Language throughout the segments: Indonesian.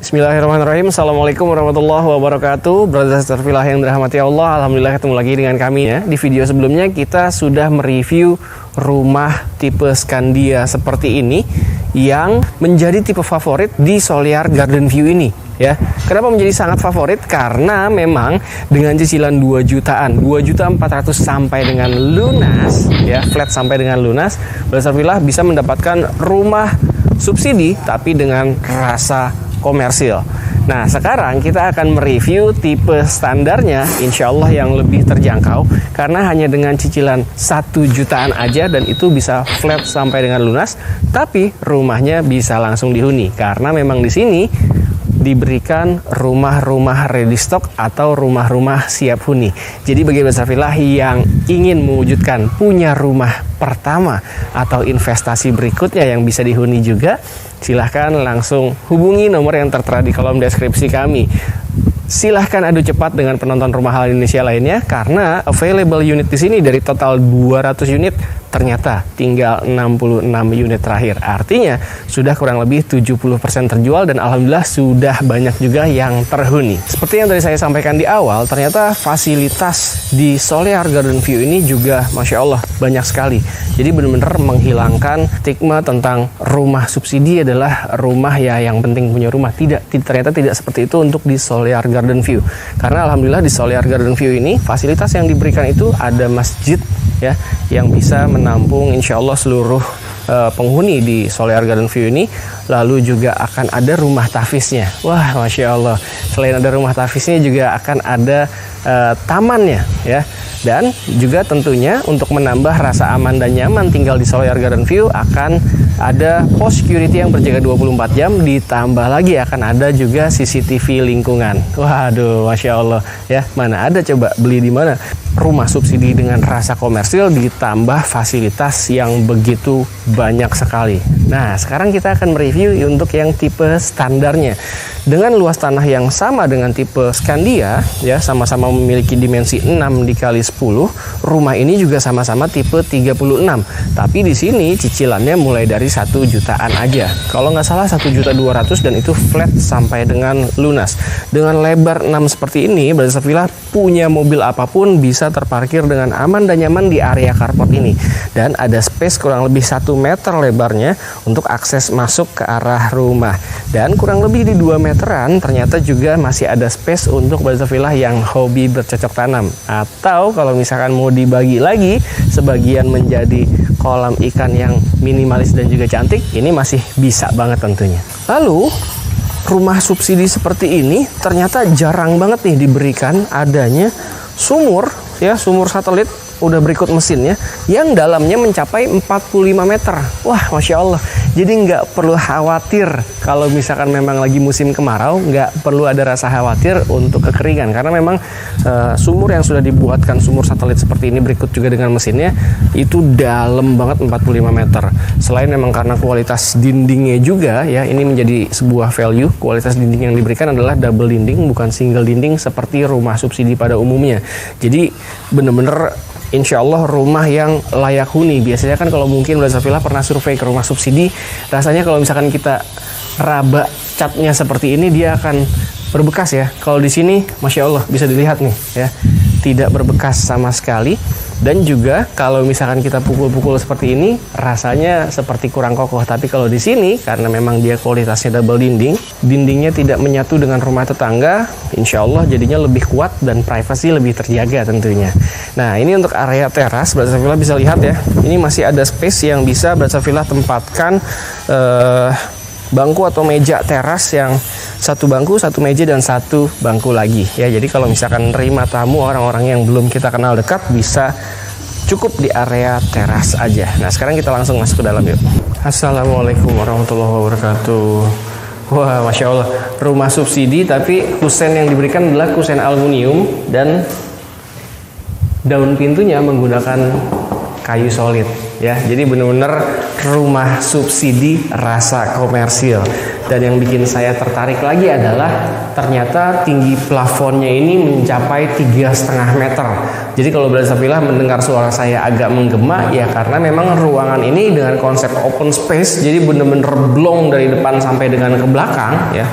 Bismillahirrahmanirrahim. Assalamualaikum warahmatullahi wabarakatuh. Brother sister fillah yang dirahmati Allah, alhamdulillah ketemu lagi dengan kami ya. Di video sebelumnya kita sudah mereview rumah tipe Scandia seperti ini yang menjadi tipe favorit di Solear Garden View ini ya. Kenapa menjadi sangat favorit? Karena memang dengan cicilan 2 jutaan, 2.400.000 sampai dengan lunas ya, flat sampai dengan lunas, Brother fillah bisa mendapatkan rumah subsidi tapi dengan rasa komersil. Nah, sekarang kita akan mereview tipe standarnya, insya Allah yang lebih terjangkau, karena hanya dengan cicilan 1 jutaan aja dan itu bisa flat sampai dengan lunas, tapi rumahnya bisa langsung dihuni karena memang di sini diberikan rumah-rumah ready stock atau rumah-rumah siap huni. Jadi bagi Brother fillah yang ingin mewujudkan punya rumah pertama atau investasi berikutnya yang bisa dihuni juga, silahkan langsung hubungi nomor yang tertera di kolom deskripsi kami. Silahkan adu cepat dengan penonton Rumah Halal Indonesia lainnya karena available unit di sini dari total 200 unit ternyata tinggal 66 unit terakhir. Artinya sudah kurang lebih 70% terjual dan alhamdulillah sudah banyak juga yang terhuni. Seperti yang tadi saya sampaikan di awal, ternyata fasilitas di Solear Garden View ini juga Masya Allah banyak sekali. Jadi benar-benar menghilangkan stigma tentang rumah subsidi adalah rumah ya yang penting punya rumah. Ternyata tidak seperti itu untuk di Solear Garden View. Karena alhamdulillah di Solear Garden View ini fasilitas yang diberikan itu ada masjid ya yang bisa menampung insya Allah seluruh penghuni di Solear Garden View ini. Lalu juga akan ada rumah tahfiznya. Wah, Masya Allah, selain ada rumah tahfiznya juga akan ada tamannya ya. Dan juga tentunya untuk menambah rasa aman dan nyaman tinggal di Solear Garden View akan ada pos security yang berjaga 24 jam, ditambah lagi akan ada juga CCTV lingkungan. Waduh, Masya Allah ya, mana ada coba beli di mana rumah subsidi dengan rasa komersil ditambah fasilitas yang begitu banyak sekali. Nah, sekarang kita akan mereview untuk yang tipe standarnya. Dengan luas tanah yang sama dengan tipe Scandia ya, sama-sama memiliki dimensi 6 dikali 10, rumah ini juga sama-sama tipe 36. Tapi di sini cicilannya mulai dari 1 jutaan aja. Kalau nggak salah 1.200.000 dan itu flat sampai dengan lunas. Dengan lebar 6 seperti ini, Brother fillah punya mobil apapun bisa terparkir dengan aman dan nyaman di area carport ini. Dan ada space kurang lebih 1 meter lebarnya untuk akses masuk ke arah rumah. Dan kurang lebih di 2 meteran ternyata juga masih ada space untuk Brother fillah yang hobi bercocok tanam. Atau kalau misalkan mau dibagi lagi sebagian menjadi kolam ikan yang minimalis dan juga cantik, ini masih bisa banget tentunya. Lalu rumah subsidi seperti ini ternyata jarang banget nih diberikan adanya sumur ya, sumur satelit udah berikut mesinnya yang dalamnya mencapai 45 meter. Wah, Masya Allah. Jadi nggak perlu khawatir kalau misalkan memang lagi musim kemarau, nggak perlu ada rasa khawatir untuk kekeringan karena memang sumur yang sudah dibuatkan sumur satelit seperti ini berikut juga dengan mesinnya itu dalam banget 45 meter. Selain memang karena kualitas dindingnya juga ya, ini menjadi sebuah value. Kualitas dinding yang diberikan adalah double dinding bukan single dinding seperti rumah subsidi pada umumnya. Jadi bener-bener insya Allah rumah yang layak huni. Biasanya kan kalau mungkin Brother fillah pernah survei ke rumah subsidi, rasanya kalau misalkan kita raba catnya seperti ini dia akan berbekas ya. Kalau di sini Masya Allah bisa dilihat nih ya, tidak berbekas sama sekali. Dan juga kalau misalkan kita pukul-pukul seperti ini rasanya seperti kurang kokoh. Tapi kalau di sini karena memang dia kualitasnya double dinding, dindingnya tidak menyatu dengan rumah tetangga, insya Allah jadinya lebih kuat dan privasi lebih terjaga tentunya. Nah, ini untuk area teras, Brother fillah bisa lihat ya, ini masih ada space yang bisa Brother fillah tempatkan bangku atau meja teras yang 1 bangku, 1 meja dan 1 bangku lagi ya. Jadi kalau misalkan nerima tamu orang-orang yang belum kita kenal dekat bisa cukup di area teras aja. Nah, sekarang kita langsung masuk ke dalam yuk. Assalamualaikum warahmatullahi wabarakatuh. Wah, Masya Allah, rumah subsidi tapi kusen yang diberikan adalah kusen aluminium dan daun pintunya menggunakan kayu solid ya. Jadi benar-benar rumah subsidi rasa komersil. Dan yang bikin saya tertarik lagi adalah ternyata tinggi plafonnya ini mencapai 3,5 meter. Jadi kalau Brother fillah mendengar suara saya agak menggema ya karena memang ruangan ini dengan konsep open space, jadi benar-benar blong dari depan sampai dengan ke belakang ya.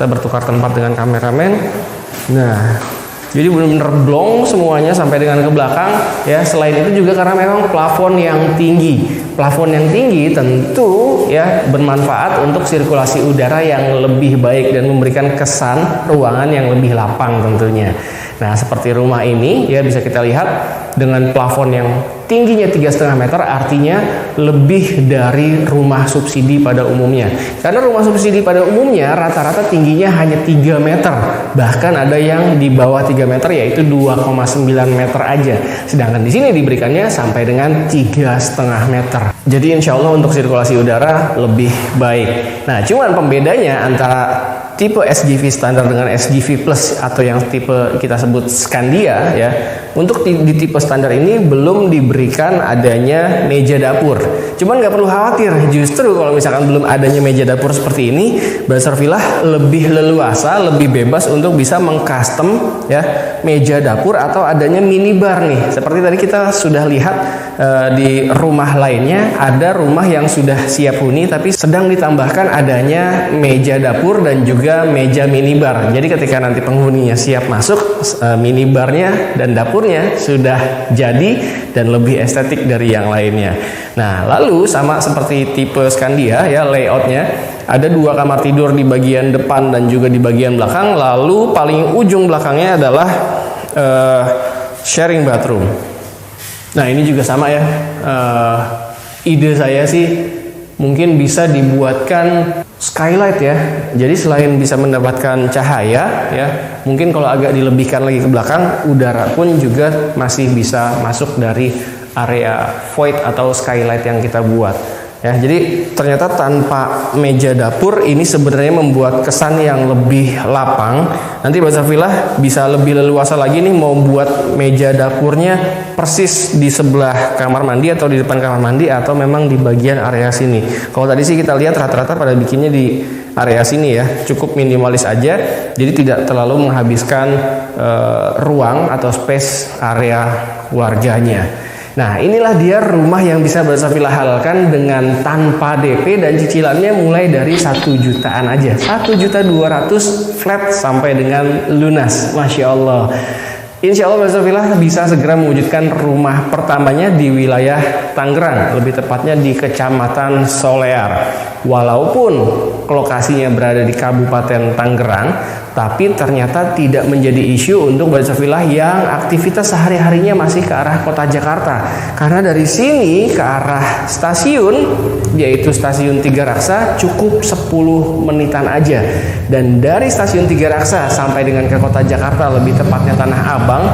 Kita bertukar tempat dengan kameramen. Nah, jadi benar-benar blong semuanya sampai dengan ke belakang ya. Selain itu juga karena memang plafon yang tinggi. Plafon yang tinggi tentu ya bermanfaat untuk sirkulasi udara yang lebih baik dan memberikan kesan ruangan yang lebih lapang tentunya. Nah, seperti rumah ini ya bisa kita lihat dengan plafon yang tingginya 3,5 meter, artinya lebih dari rumah subsidi pada umumnya. Karena rumah subsidi pada umumnya rata-rata tingginya hanya 3 meter. Bahkan ada yang di bawah 3 meter yaitu 2,9 meter aja. Sedangkan di sini diberikannya sampai dengan 3,5 meter. Jadi insya Allah untuk sirkulasi udara lebih baik. Nah, cuman pembedanya antara tipe SGV standar dengan SGV Plus atau yang tipe kita sebut Scandia ya. Untuk di tipe standar ini belum diberikan adanya meja dapur. Cuman nggak perlu khawatir, justru kalau misalkan belum adanya meja dapur seperti ini, Brother Villa lebih leluasa, lebih bebas untuk bisa mengcustom ya meja dapur atau adanya minibar nih. Seperti tadi kita sudah lihat di rumah lainnya, ada rumah yang sudah siap huni tapi sedang ditambahkan adanya meja dapur dan juga meja minibar. Jadi ketika nanti penghuninya siap masuk, minibarnya dan dapurnya sudah jadi dan lebih estetik dari yang lainnya. Nah, lalu sama seperti tipe Scandia ya, layoutnya ada 2 kamar tidur di bagian depan dan juga di bagian belakang. Lalu paling ujung belakangnya adalah sharing bathroom. Nah, ini juga sama ya. Ide saya sih mungkin bisa dibuatkan skylight ya. Jadi selain bisa mendapatkan cahaya ya, mungkin kalau agak dilebihkan lagi ke belakang, udara pun juga masih bisa masuk dari area void atau skylight yang kita buat. Ya, jadi ternyata tanpa meja dapur ini sebenarnya membuat kesan yang lebih lapang. Nanti Brother Villa bisa lebih leluasa lagi nih mau buat meja dapurnya persis di sebelah kamar mandi atau di depan kamar mandi atau memang di bagian area sini. Kalau tadi sih kita lihat rata-rata pada bikinnya di area sini ya, cukup minimalis aja. Jadi tidak terlalu menghabiskan ruang atau space area keluarganya. Nah, inilah dia rumah yang bisa Brother Villa halalkan dengan tanpa DP dan cicilannya mulai dari 1 jutaan aja. 1.200.000 flat sampai dengan lunas. Masya Allah. Insya Allah Brother Villa bisa segera mewujudkan rumah pertamanya di wilayah Tangerang, lebih tepatnya di Kecamatan Solear. Walaupun lokasinya berada di Kabupaten Tangerang, tapi ternyata tidak menjadi isu untuk Brother Villa yang aktivitas sehari-harinya masih ke arah kota Jakarta. Karena dari sini ke arah stasiun, yaitu stasiun Tiga Raksa, cukup 10 menitan aja. Dan dari stasiun Tiga Raksa sampai dengan ke kota Jakarta, lebih tepatnya Tanah Abang,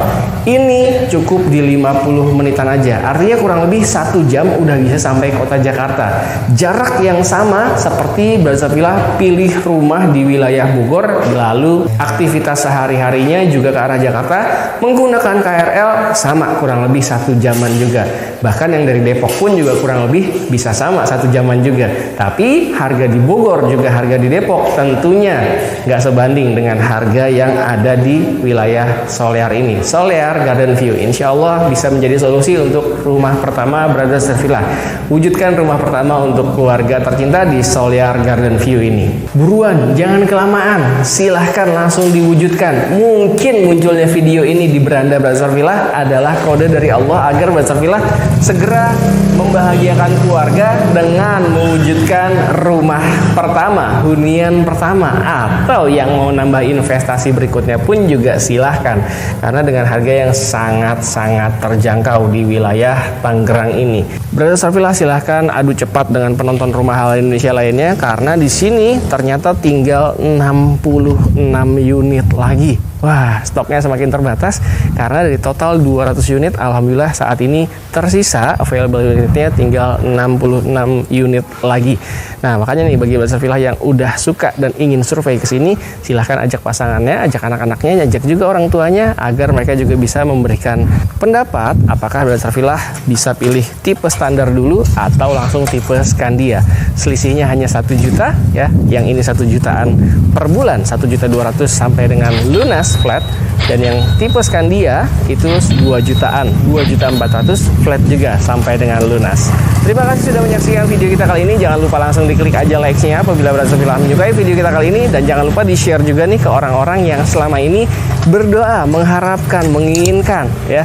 ini cukup di 50 menitan aja. Artinya kurang lebih 1 jam udah bisa sampai kota Jakarta. Jarak yang sama seperti Brother Villa pilih rumah di wilayah Bogor, lalu aktivitas sehari-harinya juga ke arah Jakarta menggunakan KRL, sama kurang lebih 1 jaman juga. Bahkan yang dari Depok pun juga kurang lebih bisa sama 1 jaman juga. Tapi harga di Bogor juga harga di Depok tentunya nggak sebanding dengan harga yang ada di wilayah Solear ini. Solear Garden View insya Allah bisa menjadi solusi untuk rumah pertama Brother Villa. Wujudkan rumah pertama untuk keluarga tercinta di Solear Garden View ini. Buruan, jangan kelamaan, silahkan langsung diwujudkan. Mungkin munculnya video ini di beranda Brother Villa adalah kode dari Allah agar Brother Villa segera membahagiakan keluarga dengan mewujudkan rumah pertama, hunian pertama, atau yang mau nambah investasi berikutnya pun juga silahkan, karena dengan harga yang sangat-sangat terjangkau di wilayah Tangerang ini. Brother Villa silahkan adu cepat dengan penonton rumah halal Indonesia lainnya, karena di sini ternyata tinggal 66 unit lagi. Wah, stoknya semakin terbatas karena dari total 200 unit, alhamdulillah saat ini tersisa available unitnya tinggal 66 unit lagi. Nah, makanya nih bagi Brother Villa yang udah suka dan ingin survei ke sini, silahkan ajak pasangannya, ajak anak-anaknya, ajak juga orang tuanya agar mereka juga bisa memberikan pendapat apakah Brother Villa bisa pilih tipe standar dulu atau langsung tipe Scandia. Selisihnya hanya 1 juta ya, yang ini 1 jutaan per bulan, 1.200.000 sampai dengan lunas flat, dan yang tipe Scandia itu 2 jutaan, 2.400.000 flat juga sampai dengan lunas. Terima kasih sudah menyaksikan video kita kali ini. Jangan lupa langsung diklik aja like-nya apabila Brother Safila menyukai video kita kali ini. Dan jangan lupa di-share juga nih ke orang-orang yang selama ini berdoa, mengharapkan, menginginkan ya,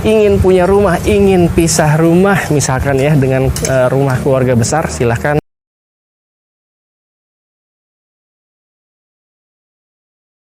ingin punya rumah, ingin pisah rumah misalkan ya dengan rumah keluarga besar. Silahkan